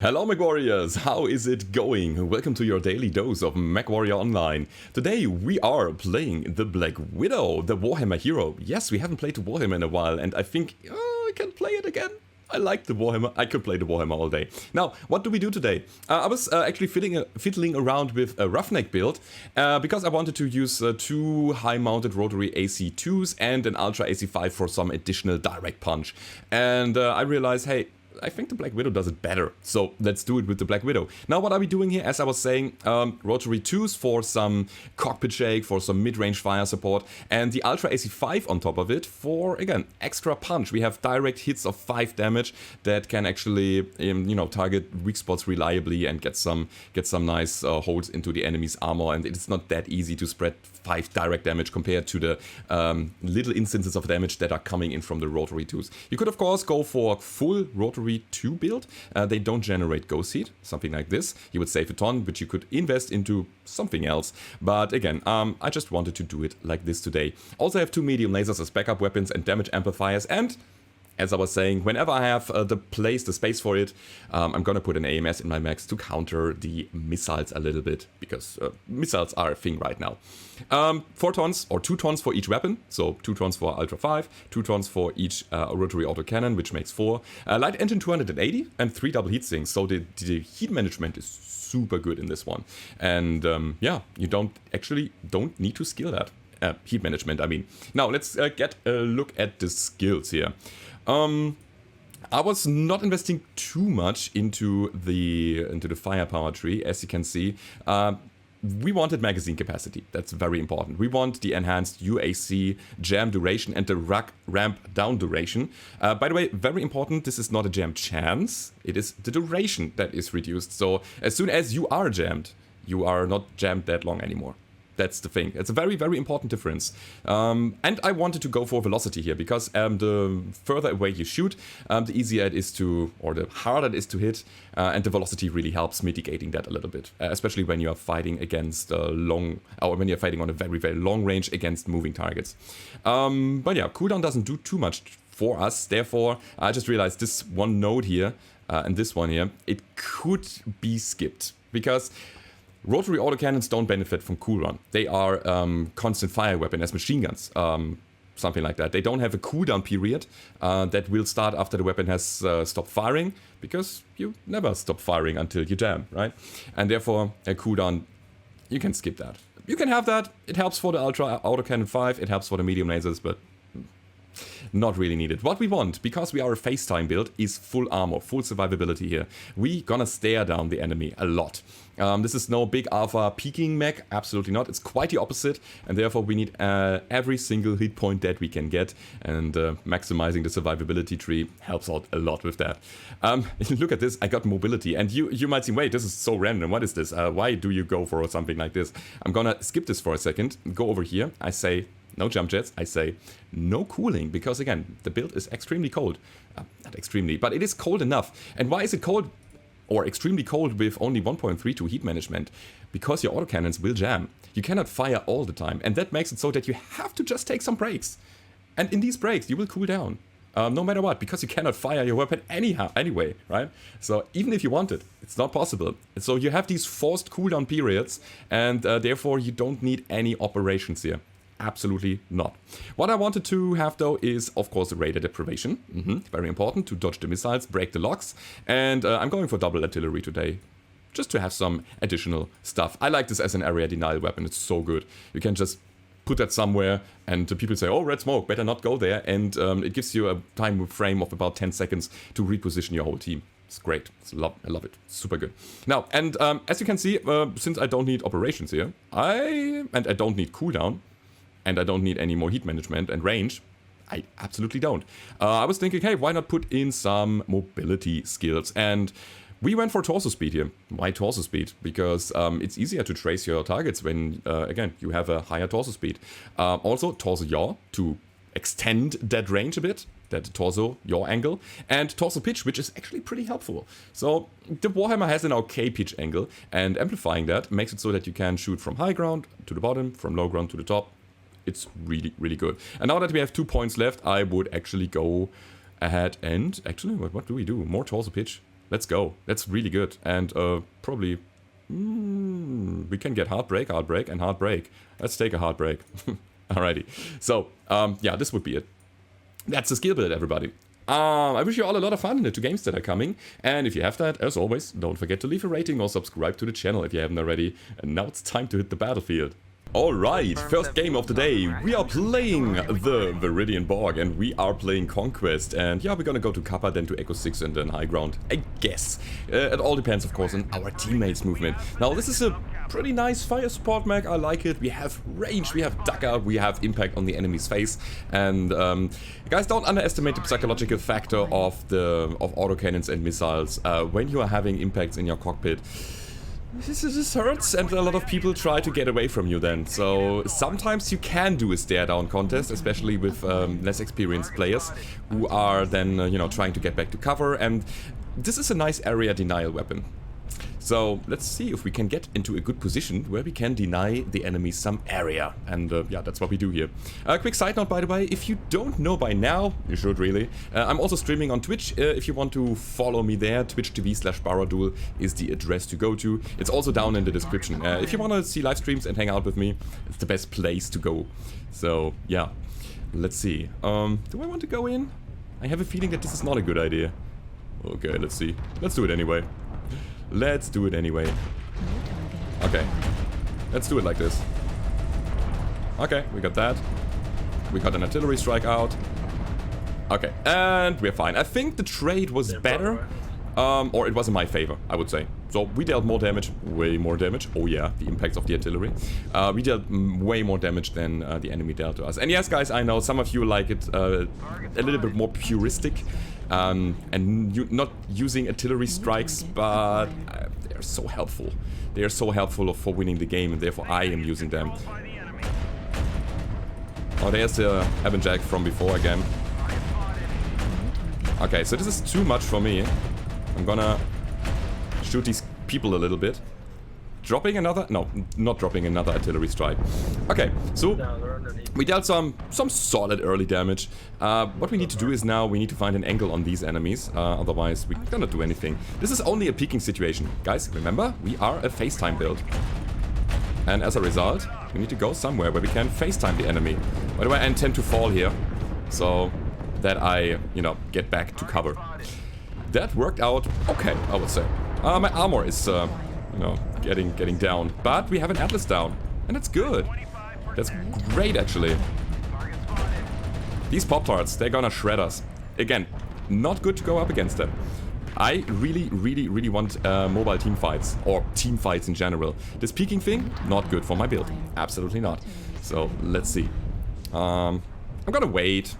Hello Mechwarriors, how is it going? Welcome to your daily dose of Mechwarrior Online. Today we are playing the Black Widow, the Warhammer Hero. Yes, we haven't played the Warhammer in a while and I think I can play it again. I like the Warhammer, I could play the Warhammer all day. Now, what do we do today? I was actually fiddling around with a roughneck build because I wanted to use two high-mounted rotary AC2s and an Ultra AC5 for some additional direct punch. And I realized, hey, I think the Black Widow does it better, so let's do it with the Black Widow. Now what are we doing here? As I was saying, rotary 2s for some cockpit shake, for some mid-range fire support, and the Ultra AC5 on top of it for, again, extra punch. We have direct hits of 5 damage that can actually, target weak spots reliably and get some nice holes into the enemy's armor, and it's not that easy to spread 5 direct damage compared to the little instances of damage that are coming in from the rotary 2s. You could of course go for full rotary 2 build. They don't generate ghost heat, something like this. You would save a ton, but you could invest into something else. But again, I just wanted to do it like this today. Also I have 2 medium lasers as backup weapons and damage amplifiers, and as I was saying, whenever I have the space for it, I'm gonna put an AMS in my mechs to counter the missiles a little bit, because missiles are a thing right now. 4 tons or 2 tons for each weapon, so 2 tons for Ultra 5, 2 tons for each rotary autocannon, which makes 4. Light engine 280 and 3 double heat sinks, so the heat management is super good in this one. And yeah, you don't need to skill that. Heat management, I mean. Now let's get a look at the skills here. I was not investing too much into the firepower tree, as you can see. We wanted magazine capacity, that's very important. We want the enhanced UAC jam duration and the ramp down duration. By the way, very important, this is not a jam chance, it is the duration that is reduced. So as soon as you are jammed, you are not jammed that long anymore. That's the thing. It's a very, very important difference. And I wanted to go for velocity here because the further away you shoot, the easier it is to, or the harder it is to hit, and the velocity really helps mitigating that a little bit, especially when you are fighting against when you're fighting on a very, very long range against moving targets. But yeah, cooldown doesn't do too much for us. Therefore, I just realized this one node here and this one here, it could be skipped because rotary autocannons don't benefit from cooldown. They are constant fire weapon as machine guns, something like that. They don't have a cooldown period that will start after the weapon has stopped firing, because you never stop firing until you jam, right? And therefore, a cooldown, you can skip that. You can have that. It helps for the Ultra Autocannon 5, it helps for the medium lasers, but not really needed. What we want, because we are a FaceTime build, is full armor, full survivability here. We gonna stare down the enemy a lot. This is no big alpha peaking mech, absolutely not. It's quite the opposite, and therefore we need every single hit point that we can get, and maximizing the survivability tree helps out a lot with that. Look at this, I got mobility, and you might think, wait, this is so random, what is this? Why do you go for something like this? I'm gonna skip this for a second, go over here, I say no jump jets, I say no cooling, because again, the build is extremely cold. Not extremely, but it is cold enough. And why is it cold, or extremely cold with only 1.32 heat management? Because your autocannons will jam. You cannot fire all the time, and that makes it so that you have to just take some breaks. And in these breaks, you will cool down. No matter what, because you cannot fire your weapon anyway, right? So even if you want it, it's not possible. So you have these forced cooldown periods, and therefore you don't need any operations here. Absolutely not. What I wanted to have though is of course the radar deprivation. Very important to dodge the missiles, break the locks, and I'm going for double artillery today, just to have some additional stuff. I like this as an area denial weapon, it's so good. You can just put that somewhere and people say, oh, red smoke, better not go there, and it gives you a time frame of about 10 seconds to reposition your whole team. It's great. I love it. Super good. Now, and as you can see, since I don't need operations here, I don't need cooldown, and I don't need any more heat management and range, I absolutely don't. I was thinking, hey, why not put in some mobility skills? And we went for torso speed here. Why torso speed? Because it's easier to trace your targets when, again, you have a higher torso speed. Also, torso yaw to extend that range a bit, that torso yaw angle, and torso pitch, which is actually pretty helpful. So the Warhammer has an okay pitch angle, and amplifying that makes it so that you can shoot from high ground to the bottom, from low ground to the top. It's really, really good. And now that we have 2 points left, I would actually go ahead and... Actually, what do we do? More torso pitch? Let's go. That's really good. And probably... we can get hard break, and hard break. Let's take a hard break. Alrighty. So, yeah, this would be it. That's the skill build, everybody. I wish you all a lot of fun in the 2 games that are coming. And if you have that, as always, don't forget to leave a rating or subscribe to the channel if you haven't already. And now it's time to hit the battlefield. Alright, first game of the day. We are playing the Viridian Borg and we are playing Conquest. And yeah, we're gonna go to Kappa, then to Echo 6 and then High Ground, I guess. It all depends, of course, on our teammates' movement. Now, this is a pretty nice fire support mech, I like it. We have range, we have ducker, we have impact on the enemy's face. And guys, don't underestimate the psychological factor of autocannons and missiles. When you are having impacts in your cockpit, this hurts, and a lot of people try to get away from you then. So sometimes you can do a stare down contest, especially with less experienced players who are then, you know, trying to get back to cover. And this is a nice area denial weapon. So let's see if we can get into a good position where we can deny the enemy some area. And yeah, that's what we do here. Quick side note, by the way, if you don't know by now, you should really. I'm also streaming on Twitch. If you want to follow me there, twitch.tv/Baradul is the address to go to. It's also down in the description. If you want to see live streams and hang out with me, it's the best place to go. So yeah, let's see. Do I want to go in? I have a feeling that this is not a good idea. Okay, let's see. Let's do it anyway. Let's do it anyway. Okay. Let's do it like this. Okay, we got that. We got an artillery strike out. Okay, and we're fine. I think the trade was better. Or it was in my favor, I would say. So we dealt more damage, way more damage. Oh yeah, the impacts of the artillery. We dealt way more damage than the enemy dealt to us. And yes, guys, I know some of you like it a little bit more puristic. And not using artillery strikes, but they're so helpful. They are so helpful for winning the game, and therefore I am using them. Oh, there's the Heaven Jack from before again. Okay, so this is too much for me. I'm gonna shoot these people a little bit. Dropping another? No, not dropping another artillery strike. Okay, so we dealt some solid early damage. What we need to do is now we need to find an angle on these enemies. Otherwise, we cannot do anything. This is only a peeking situation. Guys, remember, we are a FaceTime build. And as a result, we need to go somewhere where we can FaceTime the enemy. By the way, I intend to fall here, so that I, you know, get back to cover. That worked out okay, I would say. My armor is, you know, getting down. But we have an Atlas down, and that's good. That's great, actually. These Pop-Tarts, they're gonna shred us. Again, not good to go up against them. I really want mobile team fights, or team fights in general. This peeking thing, not good for my build. Absolutely not. So, let's see. I'm gonna wait.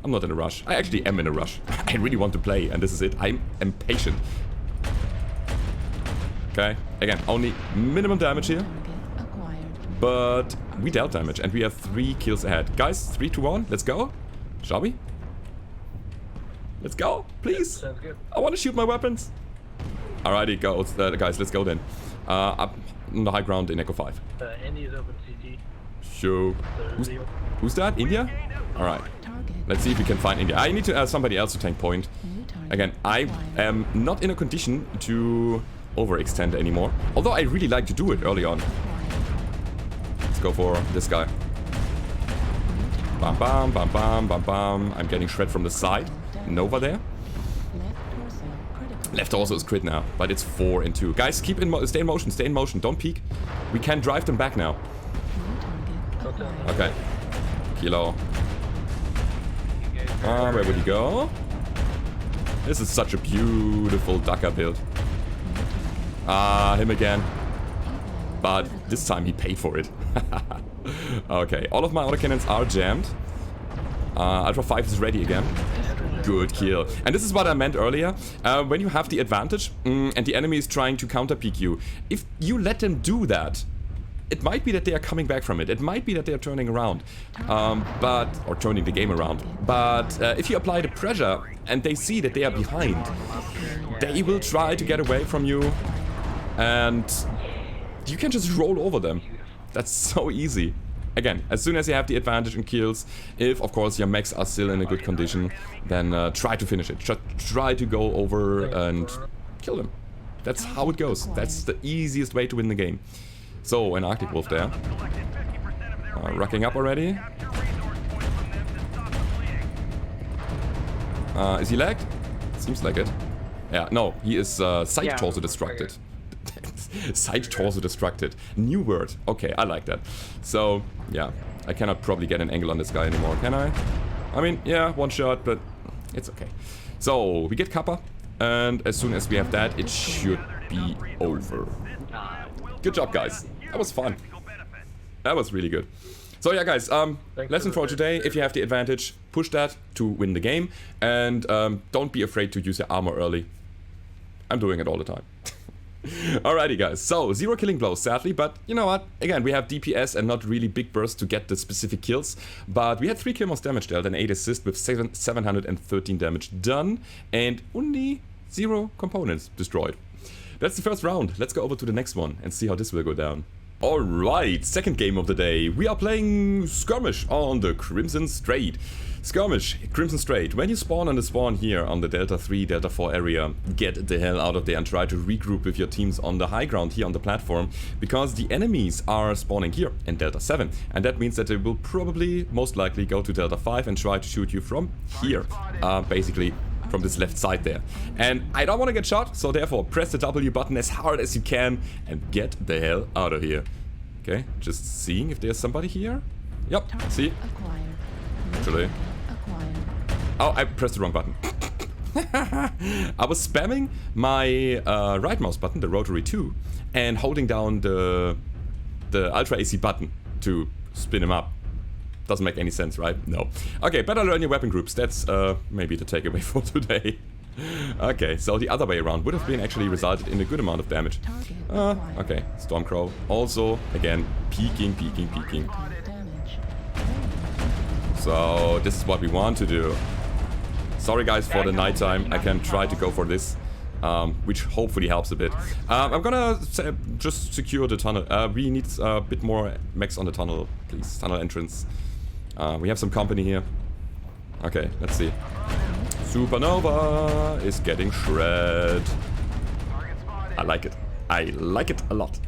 I'm not in a rush. I actually am in a rush. I really want to play, and this is it. I'm impatient. Okay, again, only minimum damage here. But we dealt damage, and we have 3 kills ahead. Guys, 3, 2, 1, let's go. Shall we? Let's go, please. Sounds good. I want to shoot my weapons. Alrighty, go, guys, let's go then. Up on the high ground in Echo 5. India's open CT. Sure. Who's that? India? Alright. Let's see if we can find India. I need to ask somebody else to tank point. Again, I am not in a condition to overextend anymore. Although I really like to do it early on. Let's go for this guy. Bam bam bam bam bam bam. I'm getting shred from the side. Nova there. Left torso is crit now, but it's 4 and 2. Guys, keep in stay in motion, stay in motion. Don't peek. We can drive them back now. Okay. Kilo. Where would he go? This is such a beautiful ducker build. Him again. But this time he paid for it. Okay, all of my autocannons are jammed. Ultra 5 is ready again. Good kill. And this is what I meant earlier. When you have the advantage and the enemy is trying to counter peek you, if you let them do that, it might be that they are coming back from it. It might be that they are turning around, or turning the game around. But if you apply the pressure and they see that they are behind, they will try to get away from you, and you can just roll over them. That's so easy. again, as soon as you have the advantage in kills, if of course your mechs are still in a good condition, then try to finish it. Try to go over and kill them. That's how it goes. That's the easiest way to win the game. So, an Arctic Wolf there. Rocking up already. Is he lagged? Seems like it. Yeah, no, he is side torso destructed. Side torso destructed. New word. Okay, I like that. So, yeah, I cannot probably get an angle on this guy anymore, can I? I mean, yeah, one shot, but it's okay. So, we get Kappa, and as soon as we have that, it should be over. Good job, guys. That was fun. That was really good. So yeah, guys, lesson for today: if you have the advantage, push that to win the game, and don't be afraid to use your armor early. I'm doing it all the time. Alrighty, guys, so 0 killing blows, sadly, but you know what? Again, we have DPS and not really big bursts to get the specific kills, but we had 3 kill most damage dealt and 8 assist with 713 damage done, and only 0 components destroyed. That's the first round. Let's go over to the next one and see how this will go down. Alright, second game of the day. We are playing Skirmish on the Crimson Strait. Skirmish, Crimson Strait. When you spawn on the spawn here on the Delta 3, Delta 4 area, get the hell out of there and try to regroup with your teams on the high ground here on the platform, because the enemies are spawning here in Delta 7, and that means that they will probably, most likely, go to Delta 5 and try to shoot you from here, basically from this left side there. And I don't want to get shot, so therefore press the W button as hard as you can and get the hell out of here. Okay, just seeing if there's somebody here. Yep, see? Actually. Oh, I pressed the wrong button. I was spamming my right mouse button, the rotary 2, and holding down the Ultra AC button to spin him up. Doesn't make any sense, right? No. Okay, better learn your weapon groups. That's maybe the takeaway for today. Okay, so the other way around would have been actually resulted in a good amount of damage. Okay, Stormcrow. Also, again, peeking. So, this is what we want to do. Sorry guys for the nighttime. I can try to go for this, which hopefully helps a bit. I'm gonna just secure the tunnel. We need a bit more mechs on the tunnel, please. Tunnel entrance. We have some company here. Okay, let's see. Supernova is getting shred. I like it. I like it a lot.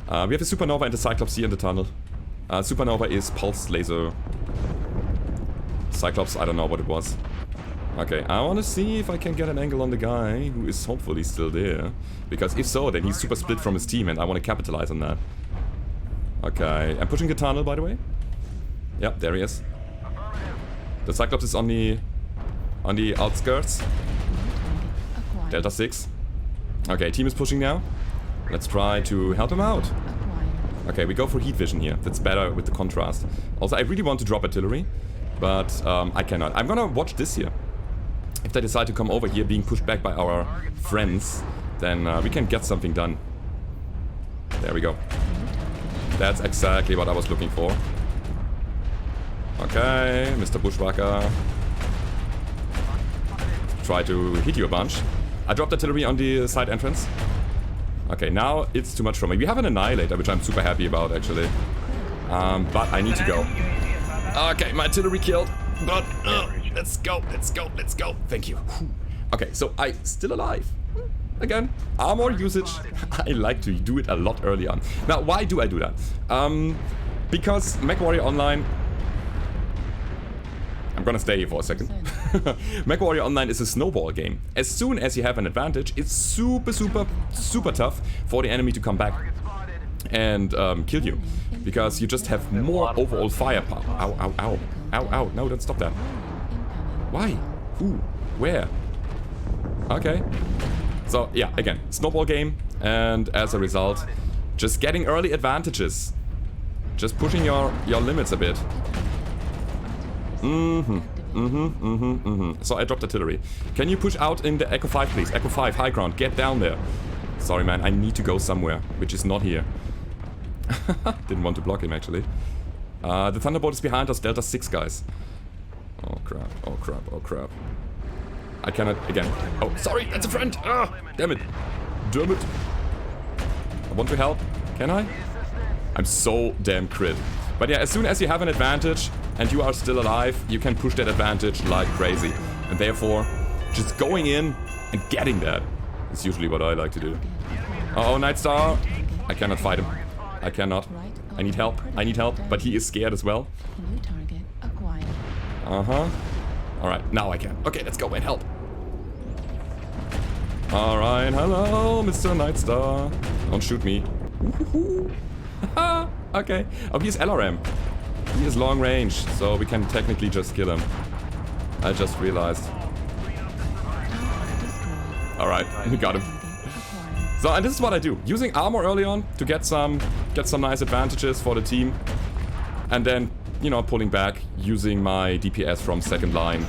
We have a Supernova and a Cyclops here in the tunnel. Supernova is pulse laser. Cyclops, I don't know what it was. Okay, I want to see if I can get an angle on the guy who is hopefully still there. Because if so, then he's super split from his team and I want to capitalize on that. Okay, I'm pushing the tunnel, by the way. Yep, there he is. The Cyclops is on the outskirts. Delta 6. Okay, team is pushing now. Let's try to help him out. Okay, we go for heat vision here. That's better with the contrast. Also, I really want to drop artillery, but I cannot. I'm gonna watch this here. If they decide to come over here, being pushed back by our friends, then we can get something done. There we go. That's exactly what I was looking for. Okay, Mr. Bushwhacker. Try to hit you a bunch. I dropped artillery on the side entrance. Okay, now it's too much for me. We have an Annihilator, which I'm super happy about, actually. But I need to go. Okay, my artillery killed. But, let's go. Thank you. Okay, so I still alive. Again, armor usage. I like to do it a lot early on. Now, why do I do that? Because Mechwarrior Online... I'm gonna stay here for a second. Mechwarrior Online is a snowball game. As soon as you have an advantage, it's super tough for the enemy to come back and kill you. Because you just have more overall firepower. Ow. No, don't stop that. Why? Who? Where? Okay. So, yeah, again, snowball game. And as a result, just getting early advantages. Just pushing your limits a bit. So I dropped artillery. Can you push out in the Echo 5, please? Echo 5, high ground, get down there. Sorry, man, I need to go somewhere, which is not here. Didn't want to block him, actually. The Thunderbolt is behind us, Delta 6, guys. Oh, crap. I cannot, again. Oh, sorry, that's a friend! Ah, damn it. I want to help. Can I? I'm so damn crit. But yeah, as soon as you have an advantage and you are still alive, you can push that advantage like crazy. And therefore, just going in and getting that is usually what I like to do. Uh-oh, Nightstar. I cannot fight him. I cannot. I need help. I need help. But he is scared as well. Uh-huh. Alright, now I can. Okay, let's go and help. Alright, hello, Mr. Nightstar. Don't shoot me. Okay. Oh, he's LRM. He is long range, so we can technically just kill him. I just realized. Alright, we got him. So, and this is what I do. Using armor early on to get some nice advantages for the team. And then, you know, pulling back, using my DPS from second line.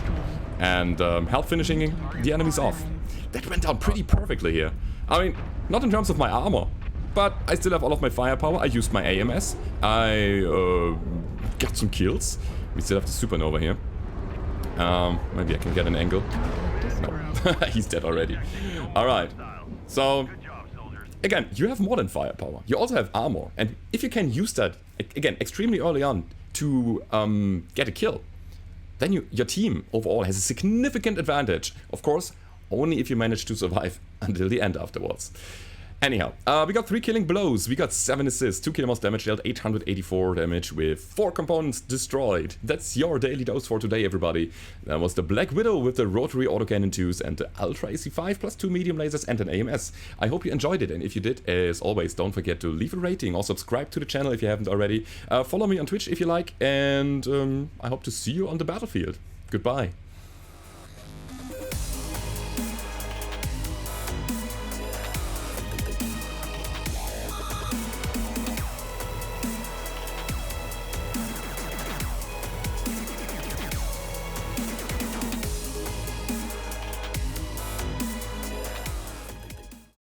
And help finishing the enemies off. That went down pretty perfectly here. I mean, not in terms of my armor. But I still have all of my firepower. I used my AMS. I got some kills. We still have the supernova here. Maybe I can get an angle. No, he's dead already. Alright. So, again, you have more than firepower. You also have armor. And if you can use that, again, extremely early on to get a kill, then your team overall has a significant advantage. Of course, only if you manage to survive until the end afterwards. Anyhow, we got 3 killing blows, we got 7 assists, 2 kilomos damage dealt, 884 damage with 4 components destroyed. That's your daily dose for today, everybody. That was the Black Widow with the rotary autocannon 2s and the Ultra AC5 plus 2 medium lasers and an AMS. I hope you enjoyed it, and if you did, as always, don't forget to leave a rating or subscribe to the channel if you haven't already. Follow me on Twitch if you like, and I hope to see you on the battlefield. Goodbye.